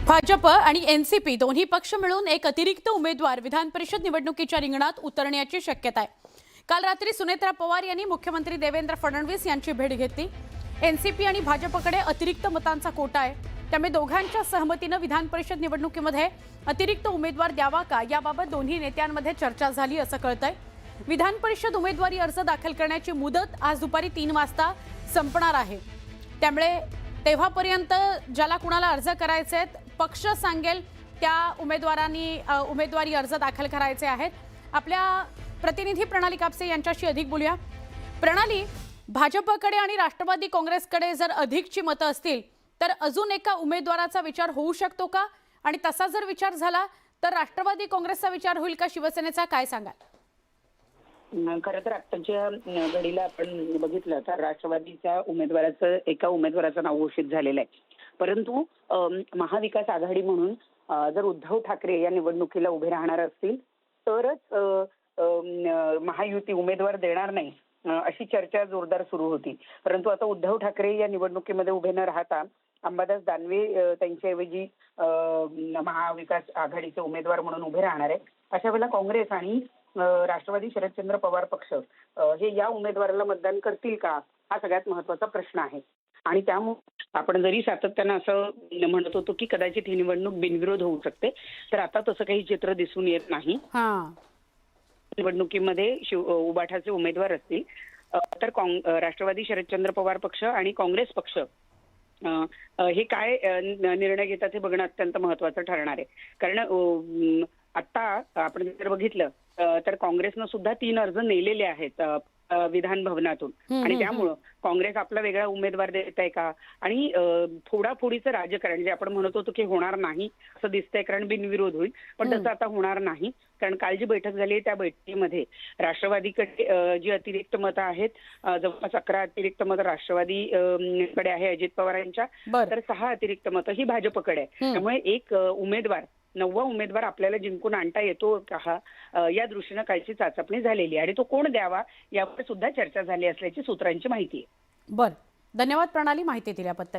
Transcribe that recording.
भाजप आणि एनसीपी दोन्ही पक्ष मिळून एक अतिरिक्त उमेदवार विधान परिषद निवडणुकीच्या रिंगणात उतरण्याची शक्यता आहे। काल रात्री सुनेत्रा पवार यांनी मुख्यमंत्री देवेंद्र फडणवीस यांची भेट घेतली। एनसीपी आणि भाजपकडे अतिरिक्त मतांचा कोटा आहे, त्यामुळे दोघांच्या सहमतीने विधान परिषद निवडणुकीमध्ये अतिरिक्त उमेदवार द्यावा का याबाबत दोन्ही नेत्यांमध्ये चर्चा झाली असं कळतंय। विधान परिषद उमेदवारी अर्ज दाखल करण्याची मुदत आज दुपारी 3 वाजता संपणार आहे, त्यामुळे तेव्हापर्यंत ज्याला कुणाला अर्ज करायचे आहेत पक्ष सांगेल त्या उमेदवारांनी उमेदवारी अर्ज दाखल करायचे आहेत। आपल्या प्रतिनिधी प्रणाली कापसे यांच्याशी अधिक बोलूया। प्रणाली, भाजपकडे आणि राष्ट्रवादी काँग्रेसकडे जर अधिकची मतं असतील तर अजून एका उमेदवाराचा विचार होऊ शकतो का, आणि तसा जर विचार झाला तर राष्ट्रवादी काँग्रेसचा विचार होईल का शिवसेनेचा, काय सांगाल? खरं तर आत्ताच्या घडीला आपण बघितलं तर राष्ट्रवादीच्या एका उमेदवाराचं नाव घोषित झालेलं आहे, परंतु महाविकास आघाडी म्हणून जर उद्धव ठाकरे या निवडणुकीला उभे राहणार असतील तरच महायुती उमेदवार देणार नाही अशी चर्चा जोरदार सुरू होती। परंतु आता उद्धव ठाकरे या निवडणुकीमध्ये उभे न राहता अंबादास दानवे त्यांच्याऐवजी महाविकास आघाडीचे उमेदवार म्हणून उभे राहणार आहे। अशा वेळेला काँग्रेस आणि राष्ट्रवादी शरदचंद्र पवार पक्ष हे या उमेदवाराला मतदान करतील का, हा सगळ्यात महत्त्वाचा प्रश्न आहे। आणि त्यामुळे आपण जरी सातत्यानं असं म्हणत होतो की कदाचित ही निवडणूक बिनविरोध होऊ शकते, तर आता तसं काही चित्र दिसून येत नाही। निवडणुकीमध्ये उबाठाचे उमेदवार असतील तर राष्ट्रवादी शरदचंद्र पवार पक्ष आणि काँग्रेस पक्ष हे काय निर्णय घेतात हे बघणं अत्यंत महत्त्वाचं ठरणार आहे। कारण आता आपण जर बघितलं तर काँग्रेसनं सुद्धा 3 अर्ज नेलेले आहेत विधान भवनातून, आणि त्यामुळं काँग्रेस आपला वेगळा उमेदवार देत आहे का, आणि फोडाफोडीचं राजकारण जे आपण म्हणत होतो की होणार नाही असं दिसतंय, कारण बिनविरोध होईल, पण तसं आता होणार नाही। कारण काल जी बैठक झाली त्या बैठकीमध्ये राष्ट्रवादीकडे जी अतिरिक्त मतं आहेत, जवळपास 11 अतिरिक्त मतं राष्ट्रवादी कडे आहे अजित पवारांच्या, तर 6 अतिरिक्त मतं ही भाजपकडे आहे। त्यामुळे एक उमेदवार 9वा उमेदवार आपल्याला जिंकून आणता येतो का या दृष्टीनं कालची चाचपणी झालेली, आणि तो कोण द्यावा यावर सुद्धा चर्चा झाली असल्याची सूत्रांची माहिती आहे। बरं, धन्यवाद प्रणाली माहिती दिल्याबद्दल।